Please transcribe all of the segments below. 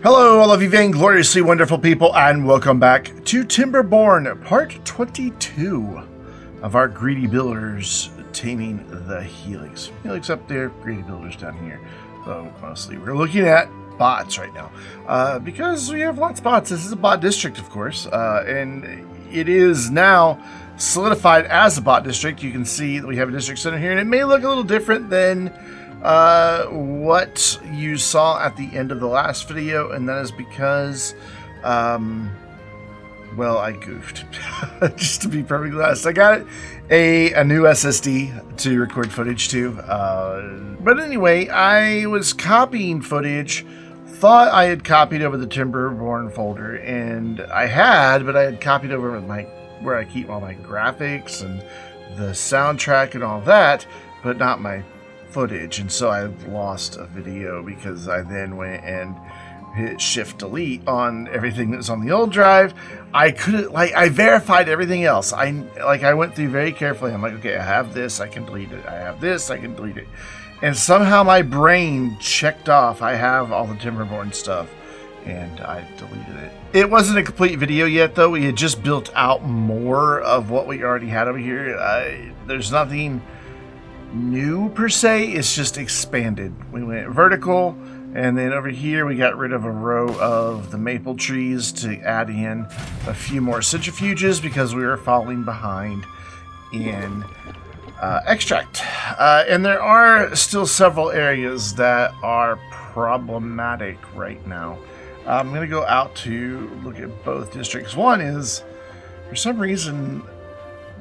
Hello, all of you vaingloriously wonderful people, and welcome back to Timberborn, part 22 of our Greedy Builders taming the Helix. Helix up there, Greedy Builders down here. So, honestly, we're looking at bots right now. Because we have lots of bots. This is a bot district, of course, and it is now solidified as a bot district. You can see that we have a district center here, and it may look a little different than what you saw at the end of the last video, and that is because well, I goofed. Just to be perfectly honest, I got a new SSD to record footage to, but anyway, I was copying footage, thought I had copied over the Timberborn folder, and I had, but I had copied over my where I keep all my graphics and the soundtrack and all that, but not my footage. And so I lost a video because I then went and hit shift delete on everything that was on the old drive. I couldn't, I verified everything else. I went through very carefully. I'm like, okay, I have this, I can delete it. I have this, I can delete it. And somehow my brain checked off I have all the Timberborn stuff, and I deleted it. It wasn't a complete video yet, though. We had just built out more of what we already had over here. There's nothing new per se, it's just expanded. We went vertical, and then over here we got rid of a row of the maple trees to add in a few more centrifuges because we were falling behind in extract. And there are still several areas that are problematic right now. I'm going to go out to look at both districts. One is, for some reason,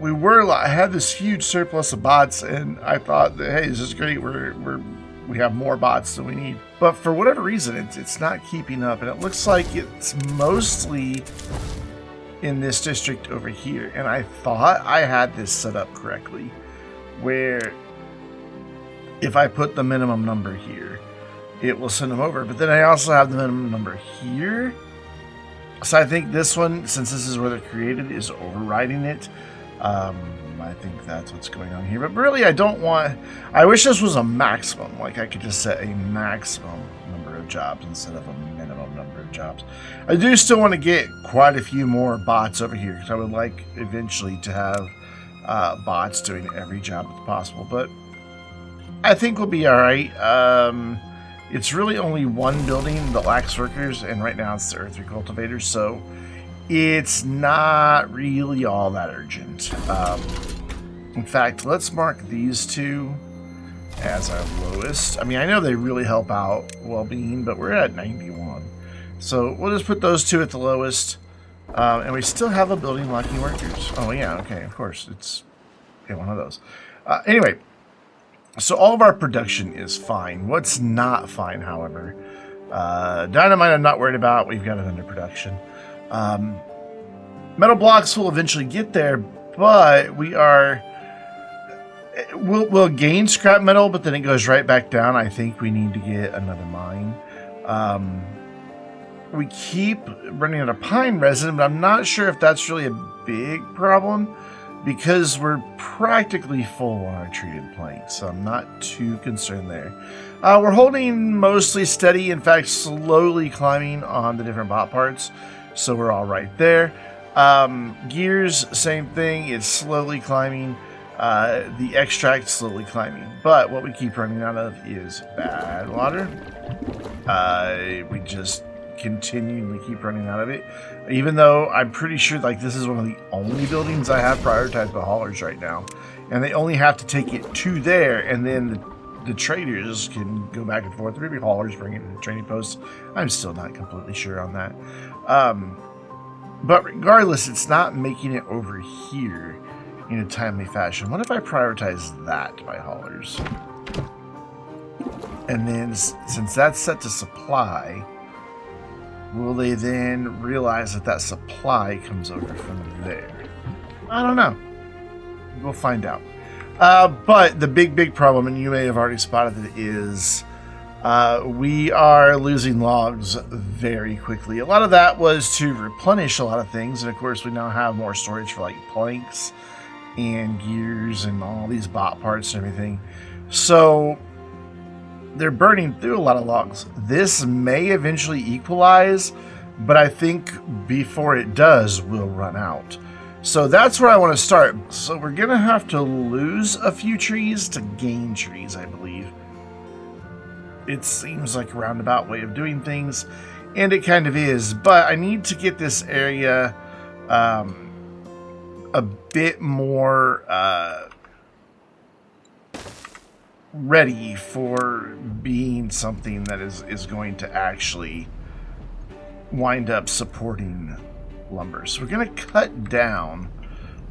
I had this huge surplus of bots, and I thought that, hey, this is great. We have more bots than we need. But for whatever reason, it's not keeping up, and it looks like it's mostly in this district over here. And I thought I had this set up correctly, where if I put the minimum number here, it will send them over. But then I also have the minimum number here. So I think this one, since this is where they're created, is overriding it. I think that's what's going on here. But really, I wish this was a maximum. Like, I could just set a maximum number of jobs instead of a minimum number of jobs. I do still want to get quite a few more bots over here, because I would like eventually to have bots doing every job that's possible. But I think we'll be alright. It's really only one building that lacks workers, and right now it's the earth recultivators, so it's not really all that urgent. In fact, let's mark these two as our lowest. I mean, I know they really help out well-being, but we're at 91. So we'll just put those two at the lowest. And we still have a building lacking workers. Oh, yeah, okay, of course. It's one of those. Anyway, so all of our production is fine. What's not fine, however, dynamite I'm not worried about. We've got it under production. Metal blocks will eventually get there, but we'll gain scrap metal, but then it goes right back down. I think we need to get another mine. We keep running out of pine resin, but I'm not sure if that's really a big problem because we're practically full on our treated planks, so I'm not too concerned there. We're holding mostly steady, in fact slowly climbing on the different bot parts. So we're all right there. Gears, same thing. It's slowly climbing. The extract slowly climbing. But what we keep running out of is bad water. We just continually keep running out of it. Even though I'm pretty sure like this is one of the only buildings I have prioritized by haulers right now. And they only have to take it to there, and then the traders can go back and forth. Maybe haulers bring it to the trading posts. I'm still not completely sure on that. But regardless, it's not making it over here in a timely fashion. What if I prioritize that by haulers? And then, since that's set to supply, will they then realize that that supply comes over from there? I don't know. We'll find out. But the big problem, and you may have already spotted it, is we are losing logs very quickly. A lot of that was to replenish a lot of things, and of course we now have more storage for like planks and gears and all these bot parts and everything. So they're burning through a lot of logs. This may eventually equalize, but I think before it does, we'll run out. So that's where I want to start. So we're going to have to lose a few trees to gain trees, I believe. It seems like a roundabout way of doing things, and it kind of is. But I need to get this area a bit more ready for being something that is going to actually wind up supporting lumber. So we're going to cut down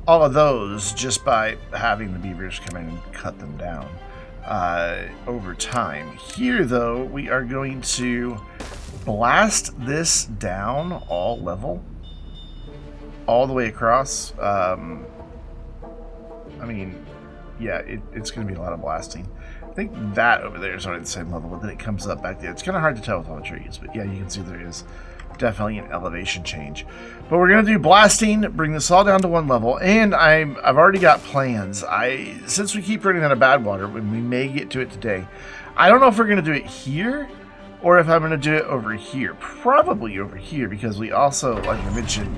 all of those just by having the beavers come in and cut them down over time. Here, though, we are going to blast this down all level, all the way across. I mean, yeah, it's going to be a lot of blasting. I think that over there is already the same level, but then it comes up back there. It's kind of hard to tell with all the trees, but yeah, you can see there is definitely an elevation change. But we're going to do blasting, bring this all down to one level, and I've already got plans. Since we keep running out of bad water, when we may get to it today, I don't know if we're going to do it here or if I'm going to do it over here. Probably over here, because we also, like I mentioned,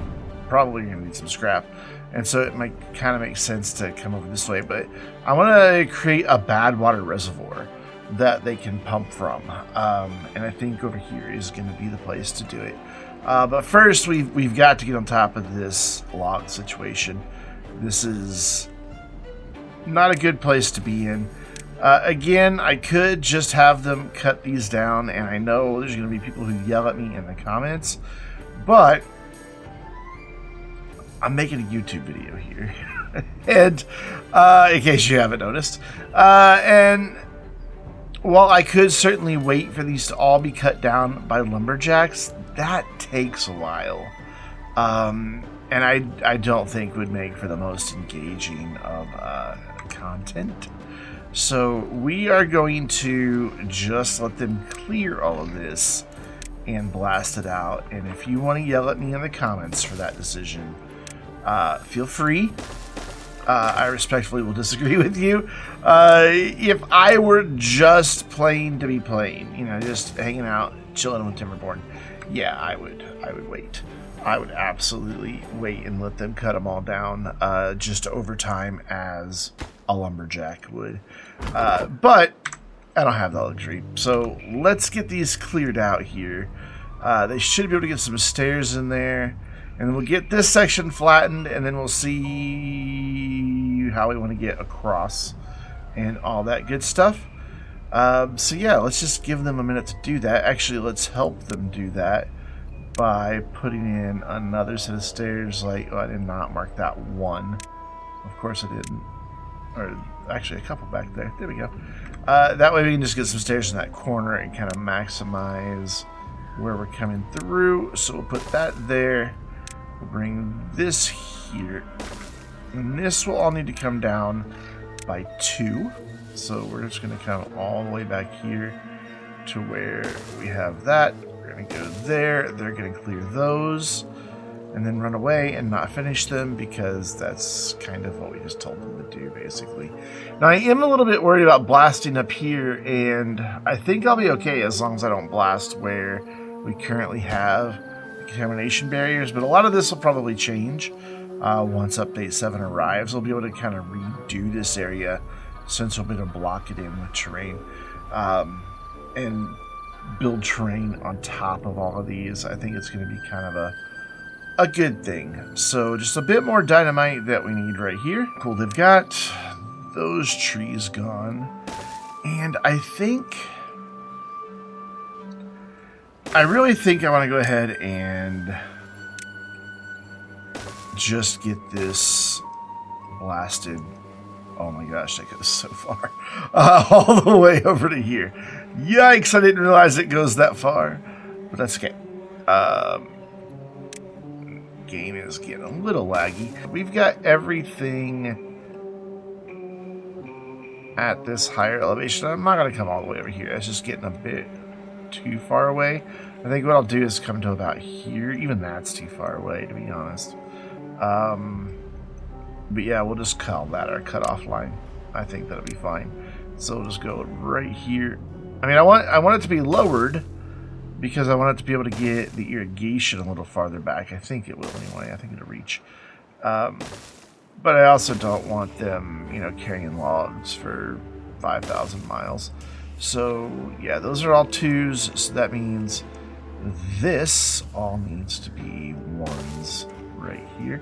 probably going to need some scrap. And so it might kind of make sense to come over this way. But I want to create a bad water reservoir that they can pump from. And I think over here is going to be the place to do it. But first, we've got to get on top of this log situation. This is not a good place to be in. Again, I could just have them cut these down. And I know there's going to be people who yell at me in the comments. But I'm making a YouTube video here, and in case you haven't noticed, and while I could certainly wait for these to all be cut down by lumberjacks, that takes a while, and I don't think would make for the most engaging of content. So we are going to just let them clear all of this and blast it out. And if you want to yell at me in the comments for that decision, feel free. I respectfully will disagree with you. If I were just playing to be playing, you know, just hanging out, chilling with Timberborn, yeah, I would wait. I would absolutely wait and let them cut them all down, just over time as a lumberjack would. But I don't have that luxury. So let's get these cleared out here. They should be able to get some stairs in there. And we'll get this section flattened, and then we'll see how we want to get across and all that good stuff. So yeah, let's just give them a minute to do that. Actually, let's help them do that by putting in another set of stairs. Like, oh, I did not mark that one. Of course I didn't. Or actually a couple back there. There we go. That way we can just get some stairs in that corner and kind of maximize where we're coming through. So we'll put that there. We'll bring this here, and this will all need to come down by 2. So we're just going to come all the way back here to where we have that. We're going to go there. They're going to clear those and then run away and not finish them, because that's kind of what we just told them to do, basically. Now, I am a little bit worried about blasting up here, and I think I'll be okay as long as I don't blast where we currently have contamination barriers, but a lot of this will probably change once update 7 arrives. We'll be able to kind of redo this area, since we'll be able to block it in with terrain and build terrain on top of all of these. I think it's going to be kind of a good thing. So just a bit more dynamite that we need right here. Cool, they've got those trees gone, and I really think I want to go ahead and just get this blasted. Oh my gosh, that goes so far. All the way over to here. Yikes, I didn't realize it goes that far. But that's okay. Game is getting a little laggy. We've got everything at this higher elevation. I'm not going to come all the way over here. It's just getting a bit too far away. I think what I'll do is come to about here. Even that's too far away, to be honest. But yeah, we'll just call that our cutoff line. I think that'll be fine. So we'll just go right here I mean, I want it to be lowered because I want it to be able to get the irrigation a little farther back. I think it will anyway. I think it'll reach. But I also don't want them, you know, carrying logs for 5,000 miles. So, yeah, those are all 2s. So that means this all needs to be 1s right here.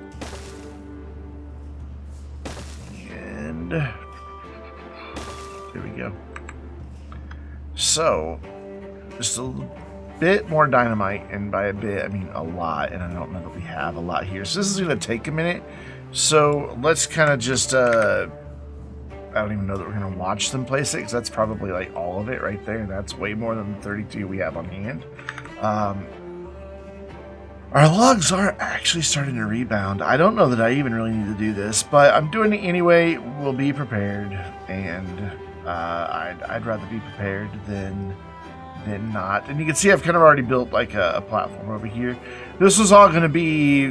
And there we go. So, just a bit more dynamite, and by a bit, I mean a lot, and I don't know that we have a lot here. So this is going to take a minute. So let's kind of just, I don't even know that we're going to watch them place it, because that's probably like all of it right there. That's way more than the 32 we have on hand. Our logs are actually starting to rebound. I don't know that I even really need to do this, but I'm doing it anyway. We'll be prepared, and I'd rather be prepared than not. And you can see I've kind of already built like a platform over here. This was all going to be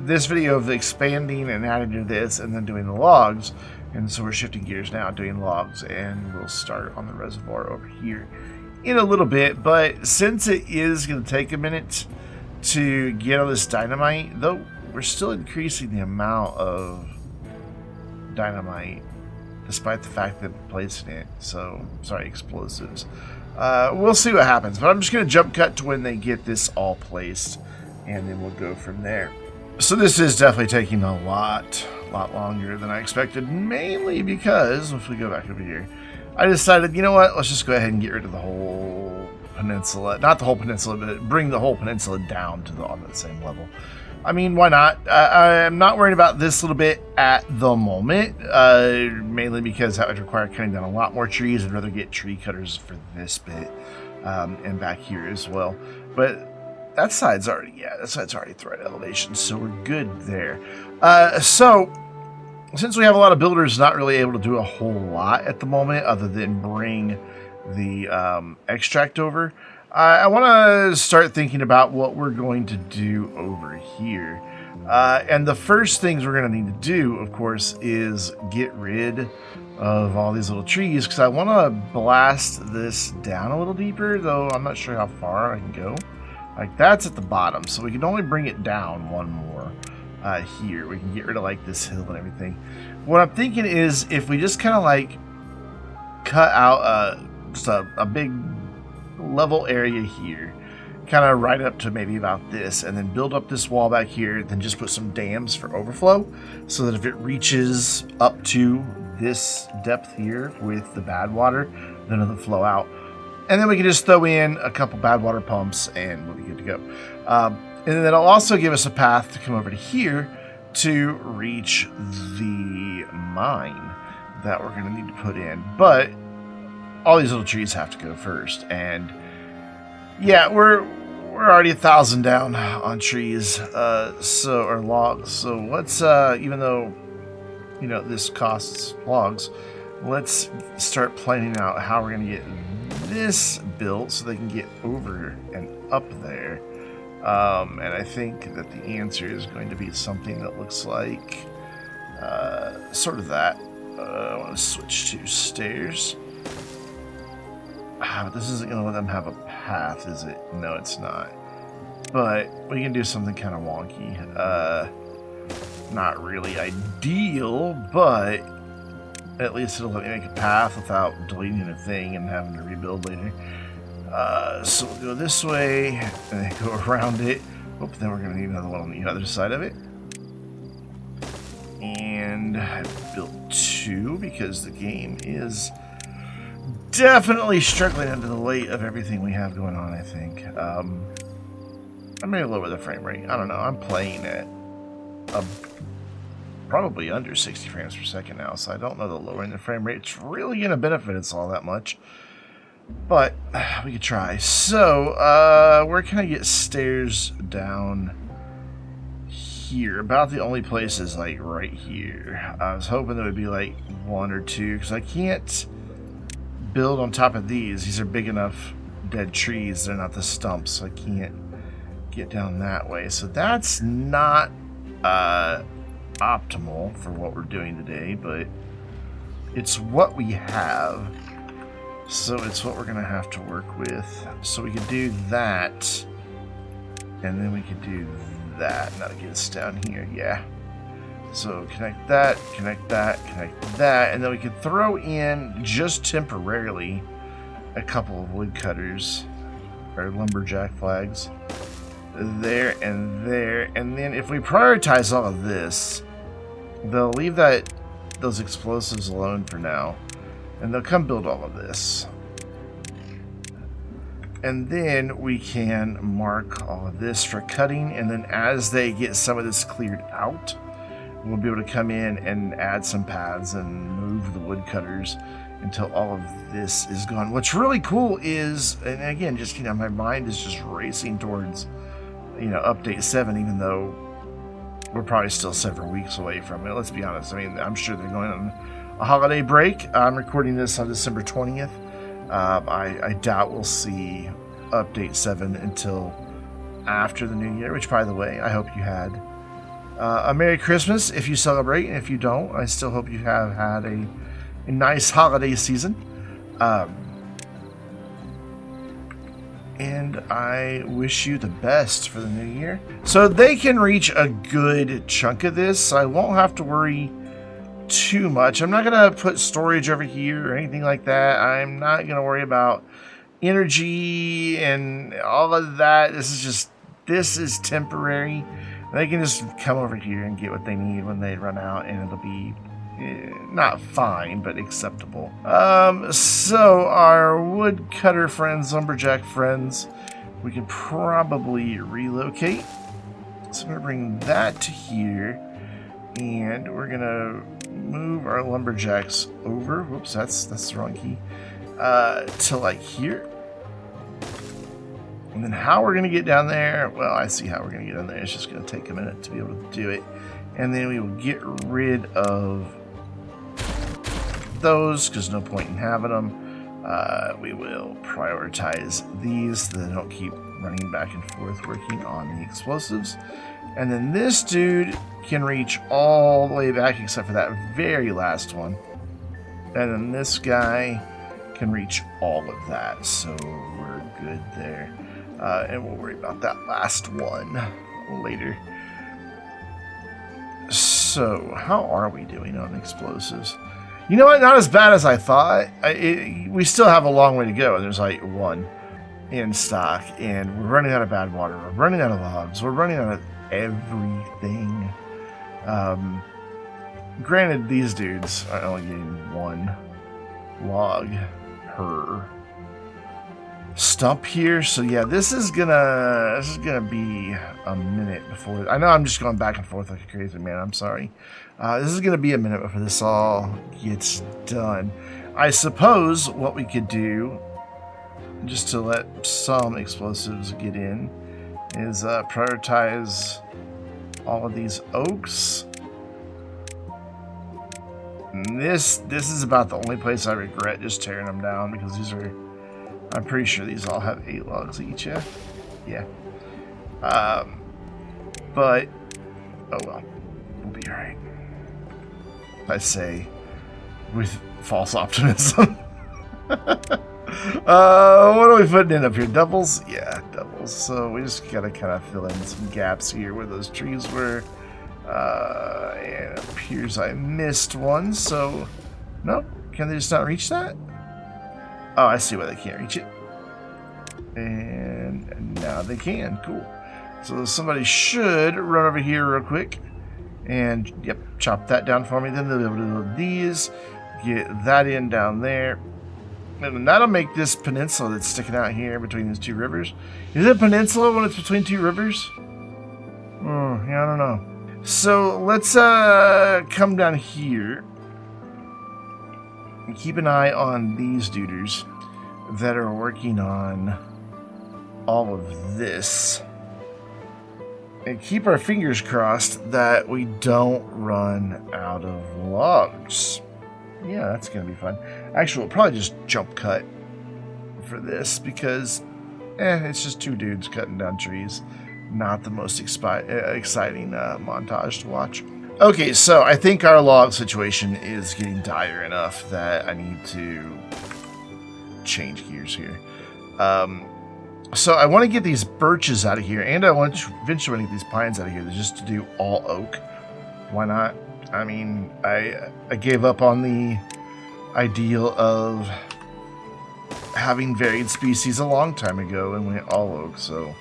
this video of expanding and adding to this and then doing the logs. And so we're shifting gears now, doing logs, and we'll start on the reservoir over here in a little bit. But since it is going to take a minute to get all this dynamite, though we're still increasing the amount of dynamite despite the fact that we're placing it. So, sorry, explosives. We'll see what happens, but I'm just going to jump cut to when they get this all placed, and then we'll go from there. So this is definitely taking a lot longer than I expected, mainly because, if we go back over here, I decided, you know what, let's just go ahead and get rid of the whole peninsula. Not the whole peninsula, but bring the whole peninsula down to on the same level. I mean, why not? I'm not worried about this little bit at the moment, mainly because that would require cutting down a lot more trees. I'd rather get tree cutters for this bit, and back here as well. But that side's already, at the right elevation, so we're good there. So, since we have a lot of builders not really able to do a whole lot at the moment, other than bring the extract over, I want to start thinking about what we're going to do over here. And the first things we're going to need to do, of course, is get rid of all these little trees, because I want to blast this down a little deeper, though I'm not sure how far I can go. Like, that's at the bottom, so we can only bring it down one more here. We can get rid of, like, this hill and everything. What I'm thinking is, if we just kind of, like, cut out just a big level area here, kind of right up to maybe about this, and then build up this wall back here, then just put some dams for overflow, so that if it reaches up to this depth here with the bad water, then it'll flow out. And then we can just throw in a couple bad water pumps and we'll be good to go. And then it'll also give us a path to come over to here to reach the mine that we're going to need to put in. But all these little trees have to go first. And yeah, we're already 1,000 down on trees, or logs. So let's, even though, you know, this costs logs, let's start planning out how we're going to get this built so they can get over and up there. And I think that the answer is going to be something that looks like sort of that. I want to switch to stairs. But this isn't going to let them have a path, is it? No, it's not. But we can do something kind of wonky. Not really ideal, but at least it'll let me make a path without deleting a thing and having to rebuild later. So we'll go this way, and then go around it. Oh, then we're going to need another one on the other side of it. And I built 2 because the game is definitely struggling under the weight of everything we have going on, I think. I may lower the frame rate. I don't know. I'm playing at probably under 60 frames per second now, so I don't know that lowering the frame rate's really going to benefit us all that much. But we could try. So, where can I get stairs down here? About the only place is like right here. I was hoping there would be like 1 or 2, because I can't build on top of these. These are big enough dead trees. They're not the stumps, so I can't get down that way. So that's not optimal for what we're doing today, but it's what we have. So it's what we're going to have to work with. So we could do that. And then we could do that. Now to get us down here. Yeah. So connect that, connect that, connect that. And then we could throw in, just temporarily, a couple of woodcutters. Or lumberjack flags. There and there. And then if we prioritize all of this, they'll leave those explosives alone for now. And they'll come build all of this. And then we can mark all of this for cutting. And then as they get some of this cleared out, we'll be able to come in and add some paths and move the woodcutters until all of this is gone. What's really cool is, and again, just, you know, my mind is just racing towards, you know, update 7, even though we're probably still several weeks away from it. Let's be honest. I mean, I'm sure they're going on a holiday break. I'm recording this on December 20th. I doubt we'll see update 7 until after the new year, which, by the way, I hope you had a Merry Christmas if you celebrate, and if you don't, I still hope you have had a nice holiday season. And I wish you the best for the new year. So they can reach a good chunk of this, so I won't have to worry too much. I'm not going to put storage over here or anything like that. I'm not going to worry about energy and all of that. This is temporary. They can just come over here and get what they need when they run out, and it'll be not fine, but acceptable. So our woodcutter friends, lumberjack friends, we can probably relocate. So I'm going to bring that to here, and we're going to move our lumberjacks over. Whoops, that's the wrong key. To like here. And then how we're going to get down there, well, I see how we're going to get down there. It's just going to take a minute to be able to do it. And then we will get rid of those, because no point in having them. We will prioritize these so they don't keep running back and forth working on the explosives. And then this dude can reach all the way back except for that very last one. And then this guy can reach all of that, so we're good there. And we'll worry about that last one later. So, how are we doing on explosives? You know what? Not as bad as I thought. We still have a long way to go. There's like one in stock, and we're running out of bad water. We're running out of logs. We're running out of everything. Granted, these dudes are only getting one log per stump here, so yeah, this is gonna be a minute before. I know I'm just going back and forth like a crazy man. I'm sorry. This is gonna be a minute before this all gets done. I suppose what we could do, just to let some explosives get in, is prioritize all of these oaks. And this is about the only place I regret just tearing them down, because these are, I'm pretty sure these all have 8 logs each, yeah? Yeah. But, oh well, we'll be alright. I say, with false optimism. What are we putting in up here? Doubles? Yeah, doubles. So we just gotta kind of fill in some gaps here where those trees were. And it appears I missed one, so... Nope. Can they just not reach that? Oh, I see why they can't reach it. And now they can. Cool. So somebody should run over here real quick. And, yep, chop that down for me. Then they'll be able to do these. Get that in down there. And that'll make this peninsula that's sticking out here between these two rivers. Is it a peninsula when it's between two rivers? Yeah, I don't know. So let's come down here and keep an eye on these duders that are working on all of this, and keep our fingers crossed that we don't run out of logs. Yeah, that's gonna be fun. Actually, we'll probably just jump cut for this, because it's just two dudes cutting down trees. Not the most exciting montage to watch. Okay, so I think our log situation is getting dire enough that I need to change gears here. So I want to get these birches out of here, and I want to eventually get these pines out of here just to do all oak. Why not? I mean, I gave up on the ideal of having varied species a long time ago and went all oak, so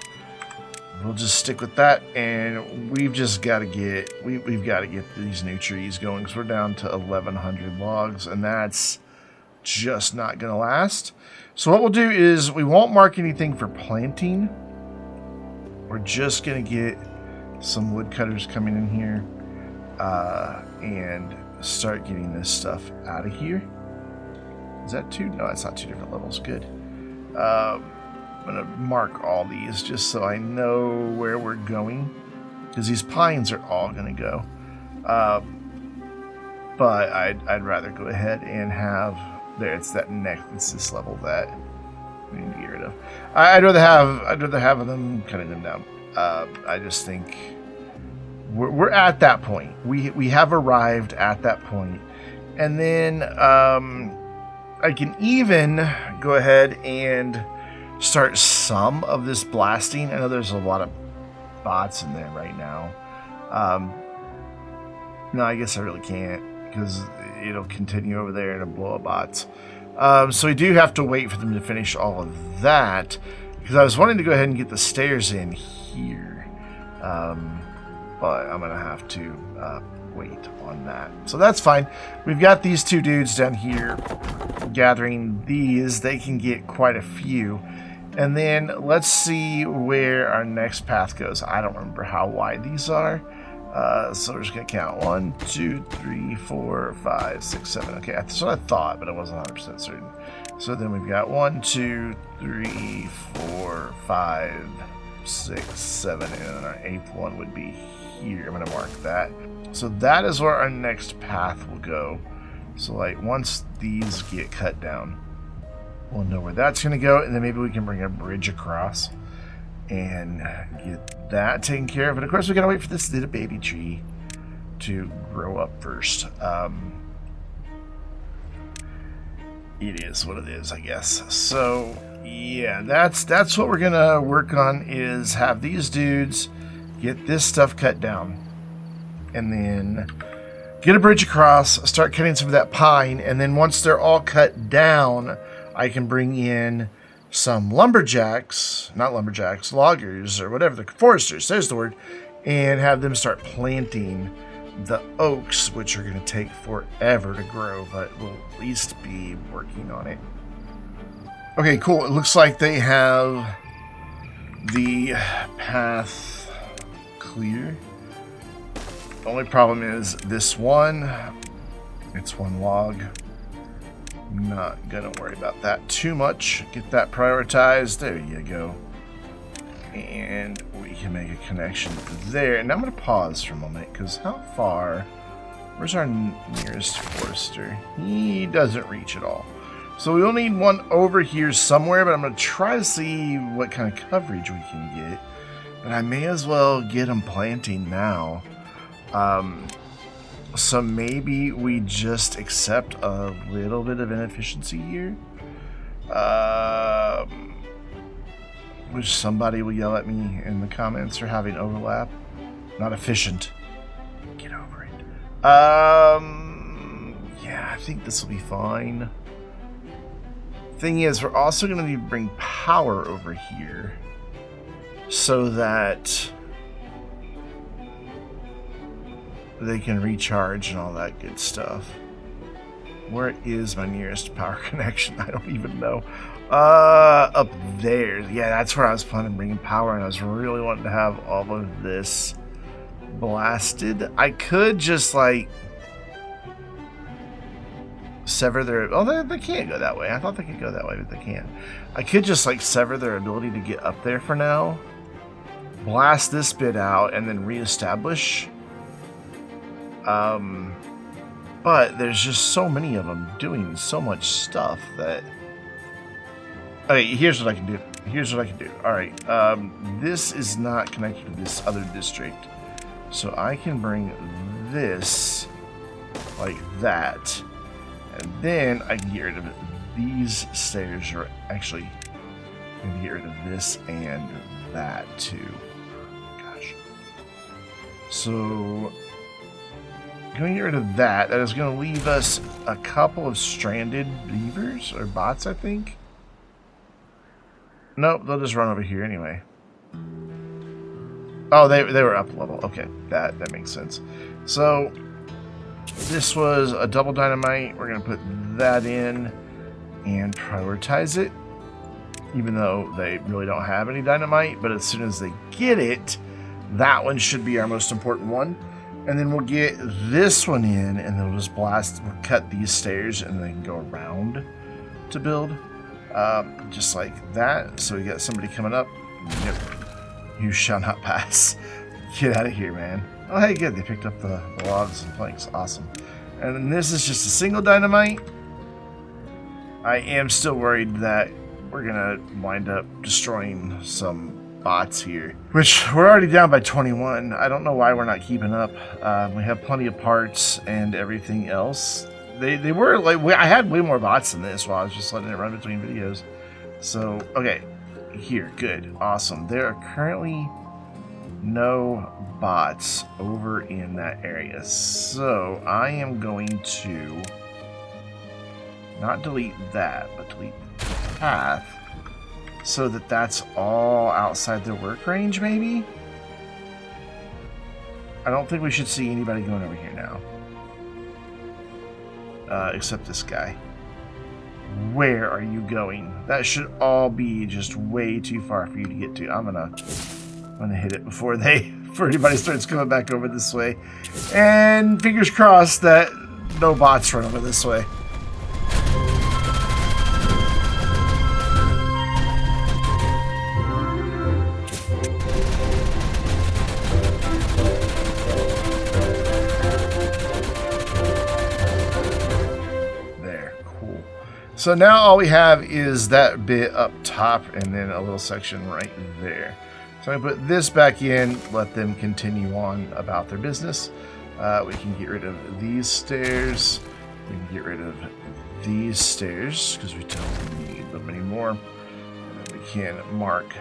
we'll just stick with that. And we've just got to get we've got to get these new trees going, because we're down to 1,100 logs, and that's just not gonna last. So what we'll do is we won't mark anything for planting. We're just gonna get some woodcutters coming in here and start getting this stuff out of here. Is that two? No, it's not two different levels. Good. I'm gonna mark all these just so I know where we're going, because these pines are all gonna go. But I'd rather go ahead and have there. It's that next. It's this level that we need to get rid of. I'd rather have them cutting them down. I just think we're at that point. We have arrived at that point, and then I can even go ahead and start some of this blasting. I know there's a lot of bots in there right now. No, I guess I really can't, because it'll continue over there and it'll blow up bots. So we do have to wait for them to finish all of that, because I was wanting to go ahead and get the stairs in here. But I'm going to have to wait on that. So that's fine. We've got these two dudes down here gathering these. They can get quite a few. And then let's see where our next path goes. I don't remember how wide these are. So we're just going to count 1, 2, 3, 4, 5, 6, 7. Okay, that's what I thought, but I wasn't 100% certain. So then we've got 1, 2, 3, 4, 5, 6, 7, and then our 8th one would be here. I'm going to mark that. So that is where our next path will go. So like once these get cut down, we'll know where that's going to go, and then maybe we can bring a bridge across and get that taken care of. And of course, we got to wait for this little baby tree to grow up first. It is what it is, I guess. So yeah, that's what we're gonna work on, is have these dudes get this stuff cut down, and then get a bridge across, start cutting some of that pine, and then once they're all cut down, I can bring in some lumberjacks, not lumberjacks, loggers, or whatever, the foresters, there's the word, and have them start planting the oaks, which are going to take forever to grow, but we'll at least be working on it. Okay, cool. It looks like they have the path clear. The only problem is this one. It's one log. I'm not going to worry about that too much. Get that prioritized. There you go. And we can make a connection there. And I'm going to pause for a moment, because how far? Where's our nearest forester? He doesn't reach at all. So we'll need one over here somewhere, but I'm going to try to see what kind of coverage we can get. But I may as well get them planting now. So maybe we just accept a little bit of inefficiency here. Which somebody will yell at me in the comments for having overlap. Not efficient. Get over it. Yeah, I think this will be fine. Thing is, we're also going to need to bring power over here so that they can recharge and all that good stuff. Where is my nearest power connection? I don't even know. Up there. Yeah, that's where I was planning on bringing power, and I was really wanting to have all of this blasted. I could just, like, sever their... Oh, they can't go that way. I thought they could go that way, but they can't. I could just, like, sever their ability to get up there for now. Blast this bit out, and then reestablish. But there's just so many of them doing so much stuff that... Okay, here's what I can do. Alright, this is not connected to this other district. So I can bring this like that. And then I can get rid of these stairs are actually going to get rid of this and that too. Gosh. So, going to get rid of that. That is going to leave us a couple of stranded beavers or bots, I think. Nope, they'll just run over here anyway. Oh, they were up a level. Okay, that makes sense. So, this was a double dynamite. We're going to put that in and prioritize it. Even though they really don't have any dynamite. But as soon as they get it, that one should be our most important one. And then we'll get this one in and then we'll just blast, we'll cut these stairs and then go around to build. Just like that. So we got somebody coming up. Nope. You shall not pass. Get out of here, man. Oh, hey, good. They picked up the logs and planks. Awesome. And then this is just a single dynamite. I am still worried that we're going to wind up destroying some bots here, which we're already down by 21. I don't know why we're not keeping up. We have plenty of parts and everything else. They were like, I had way more bots than this while I was just letting it run between videos. So, okay. Here, good, awesome. There are currently no bots over in that area, so I am going to not delete that, but delete the path so that that's all outside their work range, maybe? I don't think we should see anybody going over here now, except this guy. Where are you going? That should all be just way too far for you to get to. I'm gonna hit it before anybody starts coming back over this way. And fingers crossed that no bots run over this way. So now all we have is that bit up top and then a little section right there. So I'm going to put this back in, let them continue on about their business. We can get rid of these stairs. We can get rid of these stairs because we don't need them anymore. And then we can mark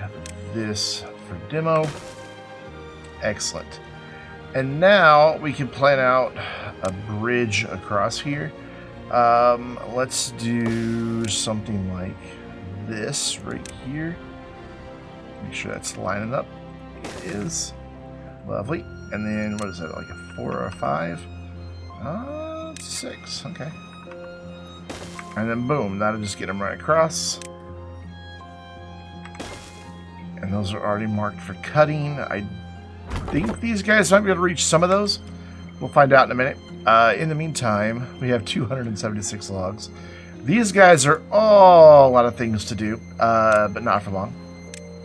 this for demo. Excellent. And now we can plan out a bridge across here. Let's do something like this right here. Make sure that's lining up. It is. Lovely. And then, what is that, like a 4 or a 5? It's 6. Okay. And then, boom, that'll just get them right across. And those are already marked for cutting. I think these guys might be able to reach some of those. We'll find out in a minute. In the meantime, we have 276 logs. These guys are all a lot of things to do, but not for long.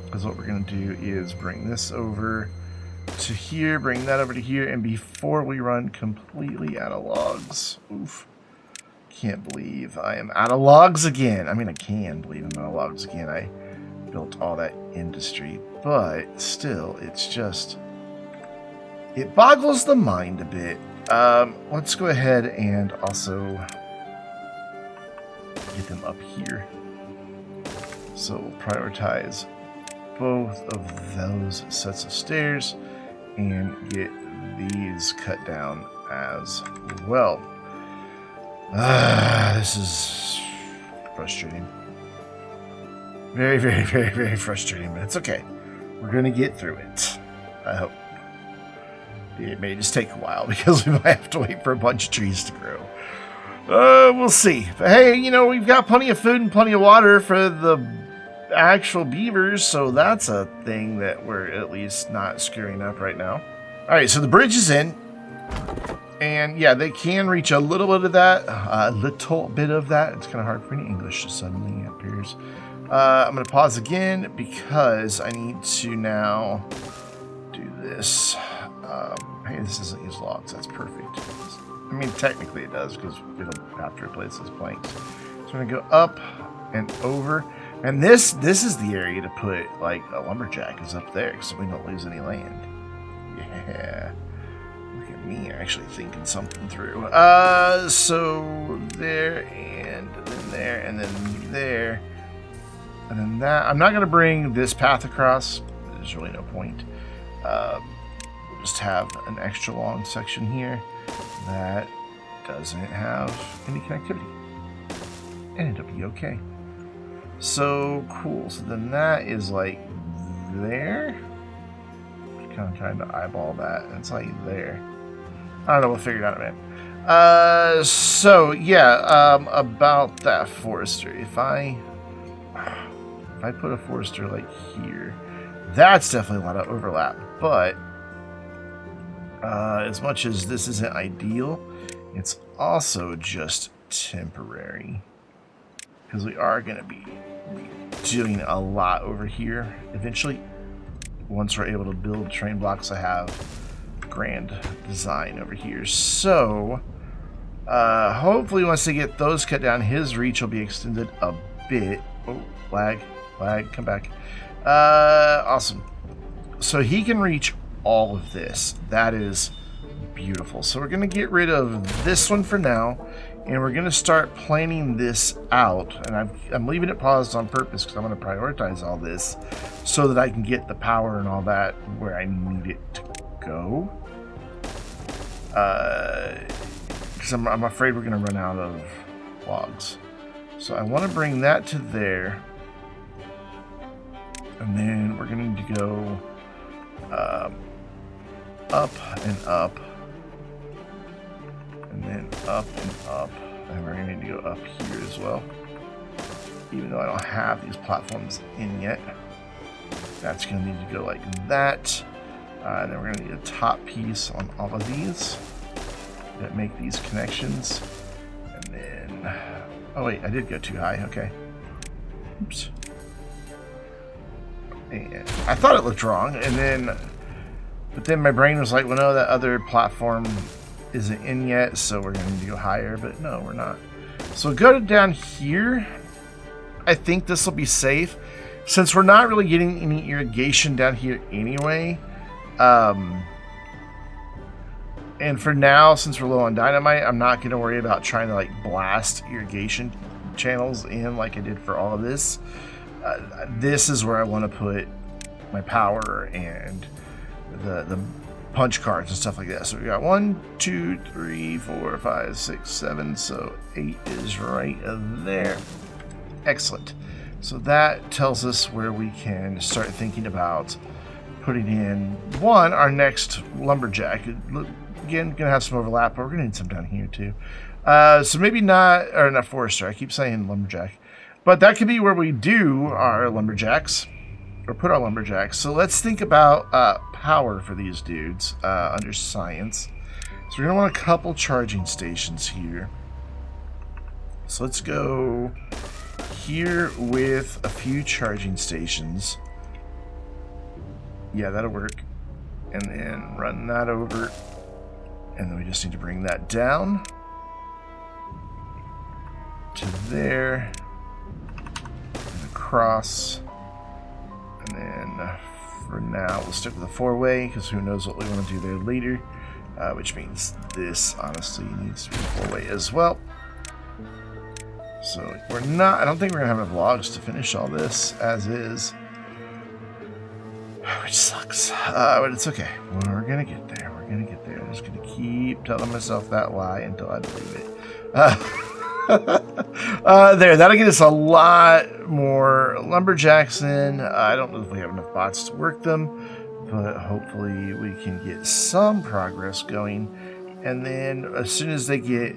Because what we're going to do is bring this over to here, bring that over to here, and before we run completely out of logs. Oof. Can't believe I am out of logs again. I mean, I can believe I'm out of logs again. I built all that industry, but still, it's just... it boggles the mind a bit. Let's go ahead and also get them up here. So we'll prioritize both of those sets of stairs and get these cut down as well. This is frustrating. Very, very, very, very frustrating, but it's okay. We're going to get through it. I hope. It may just take a while because we might have to wait for a bunch of trees to grow. We'll see. But hey, you know, we've got plenty of food and plenty of water for the actual beavers, so that's a thing that we're at least not screwing up right now. Alright, so the bridge is in. And yeah, they can reach a little bit of that. A little bit of that. It's kind of hard for any English to suddenly appears. I'm going to pause again because I need to now do this. Hey, this doesn't use logs. That's perfect. I mean, technically it does because it'll have to replace those planks. So I'm going to go up and over. And this is the area to put, like, a lumberjack is up there so we don't lose any land. Yeah. Look at me actually thinking something through. So there, and then there, and then there. And then that. I'm not going to bring this path across. There's really no point. We'll just have an extra long section here that doesn't have any connectivity. And it'll be okay. So cool. So then that is like there. Just kind of trying to eyeball that. And it's like there. I don't know. We'll figure it out in a minute. So yeah, about that forester. If I put a forester like here, that's definitely a lot of overlap. But as much as this isn't ideal, it's also just temporary. Because we are going to be doing a lot over here eventually. Once we're able to build terrain blocks, I have grand design over here. So hopefully once they get those cut down, his reach will be extended a bit. Oh, lag, come back. Awesome. So he can reach all of this. That is beautiful. So we're going to get rid of this one for now, and we're going to start planning this out. And I'm leaving it paused on purpose because I'm going to prioritize all this so that I can get the power and all that where I need it to go. Because I'm afraid we're going to run out of logs. So I want to bring that to there. And then we're going to need to go up and up. And then up and up. And we're going to need to go up here as well. Even though I don't have these platforms in yet. That's going to need to go like that. And then we're going to need a top piece on all of these that make these connections. And then... Oh wait, I did go too high. Okay. Oops. And I thought it looked wrong, but then my brain was like, well, no, that other platform isn't in yet, so we're going to go higher, but no, we're not. So we'll go down here. I think this will be safe, since we're not really getting any irrigation down here anyway. And for now, since we're low on dynamite, I'm not going to worry about trying to like blast irrigation channels in like I did for all of this. This is where I want to put my power and the punch cards and stuff like that. So we got 1, 2, 3, 4, 5, 6, 7. So 8 is right there. Excellent. So that tells us where we can start thinking about putting in our next lumberjack. Again, gonna have some overlap, but we're gonna need some down here too. So maybe not forester. I keep saying lumberjack. But that could be where we do our lumberjacks, or put our lumberjacks. So let's think about power for these dudes under science. So we're going to want a couple charging stations here. So let's go here with a few charging stations. Yeah, that'll work. And then run that over. And then we just need to bring that down to there. Across, and then for now we'll stick with a 4-way because who knows what we want to do there later, which means this honestly needs to be a 4-way as well. So I don't think we're gonna have enough logs to finish all this as is, which sucks, but it's okay. We're gonna get there. I'm just gonna keep telling myself that lie until I believe it. That'll get us a lot more lumberjacks in. I don't know if we have enough bots to work them, but hopefully we can get some progress going. And then as soon as they get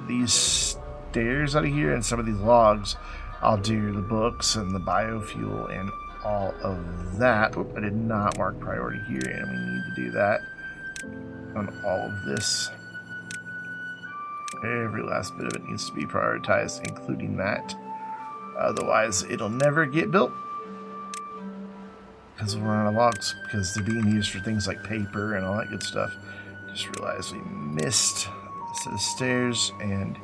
these stairs out of here and some of these logs, I'll do the books and the biofuel and all of that. Oop, I did not mark priority here, and we need to do that on all of this. Every last bit of it needs to be prioritized, including that. Otherwise, it'll never get built. Because we're running out of logs. Because they're being used for things like paper and all that good stuff. Just realized we missed a set of stairs and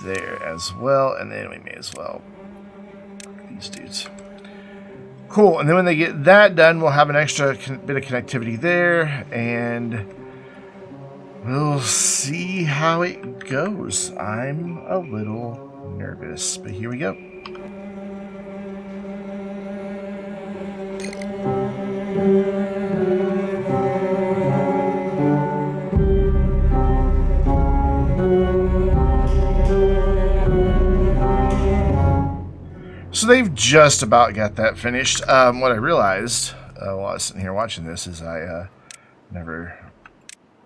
there as well. And then we may as well work these dudes. Cool, and then when they get that done, we'll have an extra bit of connectivity there, and we'll see how it goes. I'm a little nervous, but here we go. So they've just about got that finished. What I realized while I was sitting here watching this is I never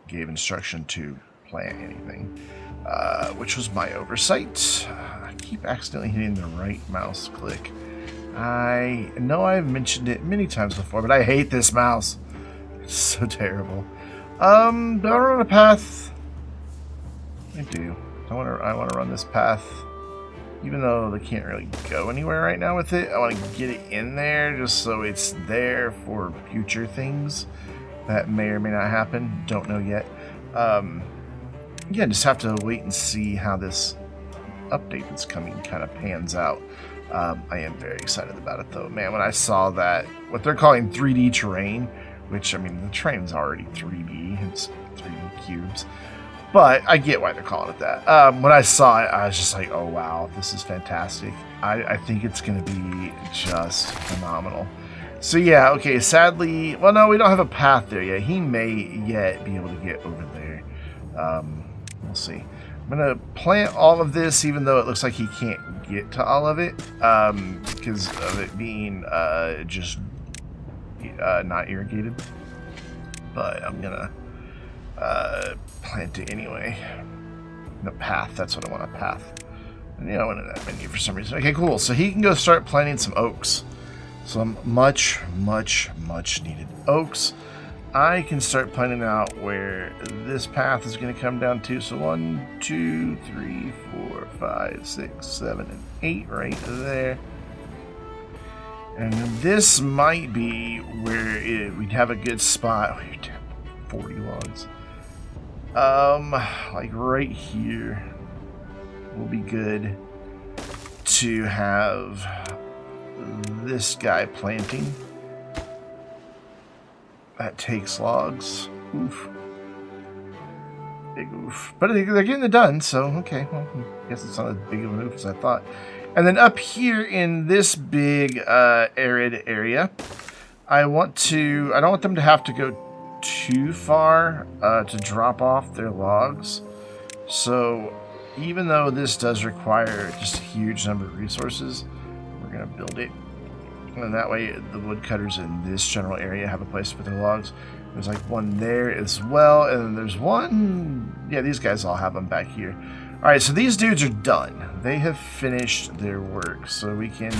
gave instruction to plant anything, which was my oversight. I keep accidentally hitting the right mouse click. I know I've mentioned it many times before, but I hate this mouse. It's so terrible. Do I run a path? I do. I want to run this path. Even though they can't really go anywhere right now with it, I want to get it in there just so it's there for future things that may or may not happen. Don't know yet. Yeah, just have to wait and see how this update that's coming kind of pans out. I am very excited about it, though. Man, when I saw that, what they're calling 3D terrain, which, I mean, the terrain's already 3D. It's 3D cubes. But I get why they're calling it that. When I saw it, I was just like, oh, wow, this is fantastic. I think it's going to be just phenomenal. So, yeah, okay, sadly, well, no, we don't have a path there yet. He may yet be able to get over there. We'll see. I'm going to plant all of this, even though it looks like he can't get to all of it, because of it being just not irrigated. But I'm going to plant it anyway. No, path. That's what I want, a path. And, I wanted that menu for some reason. Okay, cool. So he can go start planting some oaks. Some much, much, much needed oaks. I can start planning out where this path is going to come down to. So 1, 2, 3, 4, 5, 6, 7, and 8 right there. And this might be where we'd have a good spot. 40 logs. Like right here will be good to have this guy planting. That takes logs. Oof. Big oof. But they're getting it done, so okay. Well, I guess it's not as big of an oof as I thought. And then up here in this big arid area, I don't want them to have to go too far to drop off their logs. So even though this does require just a huge number of resources, we're going to build it. And that way the woodcutters in this general area have a place to put their logs. There's like one there as well. And then there's one... Yeah, these guys all have them back here. Alright, so these dudes are done. They have finished their work. So we can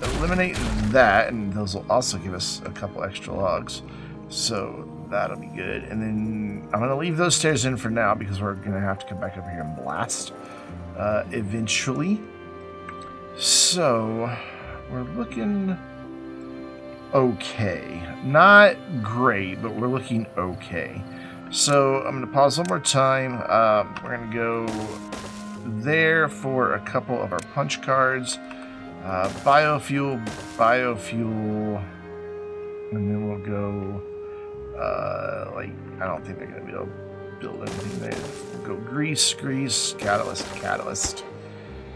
eliminate that, and those will also give us a couple extra logs. So that'll be good. And then I'm going to leave those stairs in for now because we're going to have to come back over here and blast eventually. So we're looking okay. Not great, but we're looking okay. So I'm going to pause one more time. We're going to go there for a couple of our punch cards. Biofuel, and then we'll go, I don't think they're going to be able to build anything there. We'll go grease, catalyst.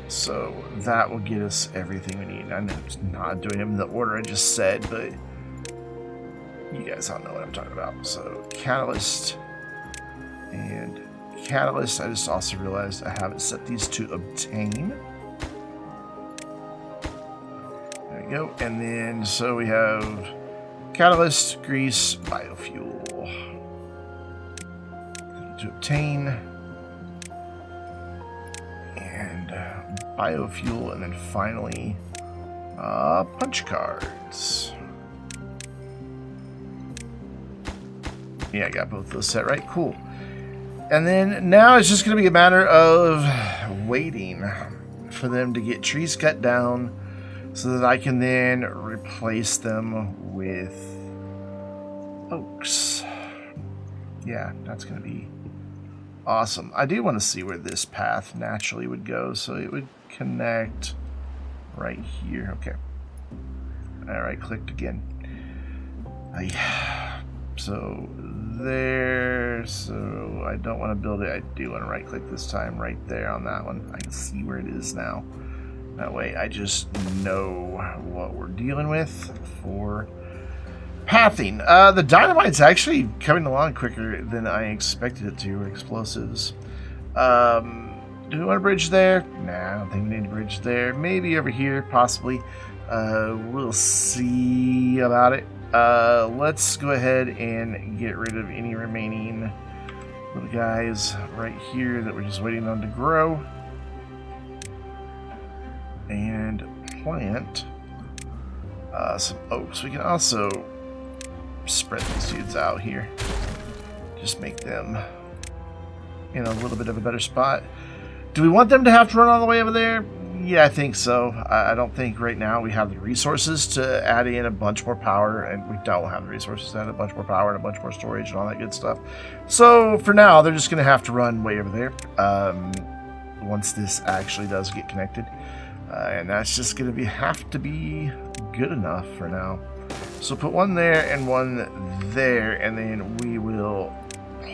So that will get us everything we need. I'm not doing them in the order I just said, but you guys all know what I'm talking about. So catalyst and catalyst. I just also realized I haven't set these to obtain. There we go. And then so we have catalyst, grease, biofuel to obtain, and biofuel, and then finally punch cards. Yeah, I got both those set right. Cool. And then now it's just going to be a matter of waiting for them to get trees cut down so that I can then replace them with oaks. Yeah, that's going to be awesome. I do want to see where this path naturally would go, so it would connect right here. Okay. I right-clicked again. So there. So I don't want to build it. I do want to right-click this time right there on that one. I can see where it is now. That way I just know what we're dealing with for pathing. The dynamite's actually coming along quicker than I expected it to, with explosives. Do we want a bridge there? Nah, I don't think we need a bridge there. Maybe over here, possibly. We'll see about it. Let's go ahead and get rid of any remaining little guys right here that we're just waiting on to grow. And plant some oaks. We can also spread these dudes out here. Just make them in a little bit of a better spot. Do we want them to have to run all the way over there? Yeah, I think so. I don't think right now we have the resources to add in a bunch more power, and we don't have the resources to add a bunch more power and a bunch more storage and all that good stuff. So for now, they're just going to have to run way over there once this actually does get connected. And that's just going to have to be good enough for now. So put one there and one there, and then we will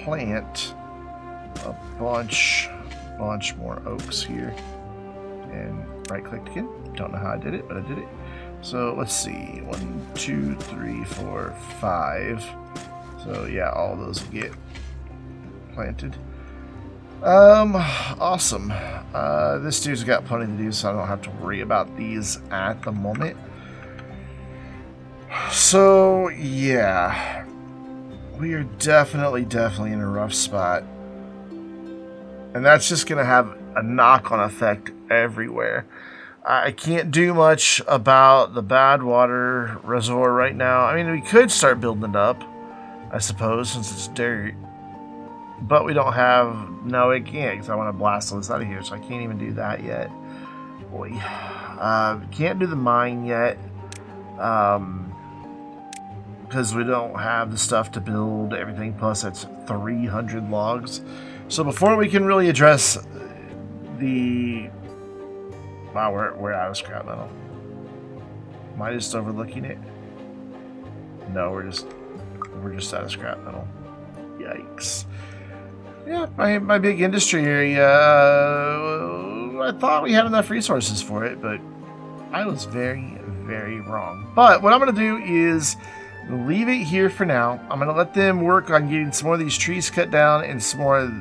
plant a bunch more oaks here. And right-clicked again. Don't know how I did it, but I did it. So let's see. 1, 2, 3, 4, 5. So yeah, all those will get planted. Awesome. This dude's got plenty to do, so I don't have to worry about these at the moment. So yeah, we are definitely in a rough spot, and that's just gonna have a knock-on effect everywhere. I can't do much about the bad water reservoir right now. I mean, we could start building it up, I suppose, since it's dirt. But we don't have... No, it can't, because I want to blast all this out of here, so I can't even do that yet. Boy. Can't do the mine yet. Because we don't have the stuff to build everything, plus it's 300 logs. So before we can really address the... Wow, we're out of scrap metal. Am I just overlooking it? No, we're just out of scrap metal. Yikes. Yeah, my big industry area, I thought we had enough resources for it, but I was very, very wrong. But what I'm going to do is leave it here for now. I'm going to let them work on getting some more of these trees cut down and some more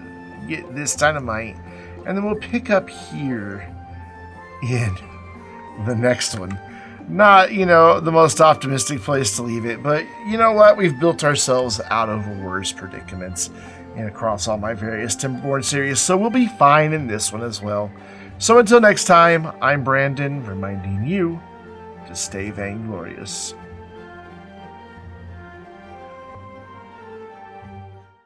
get this dynamite. And then we'll pick up here in the next one. Not, you know, the most optimistic place to leave it, but you know what? We've built ourselves out of worse predicaments and across all my various Timberborn series, so we'll be fine in this one as well. So until next time, I'm Brandon, reminding you to stay vainglorious.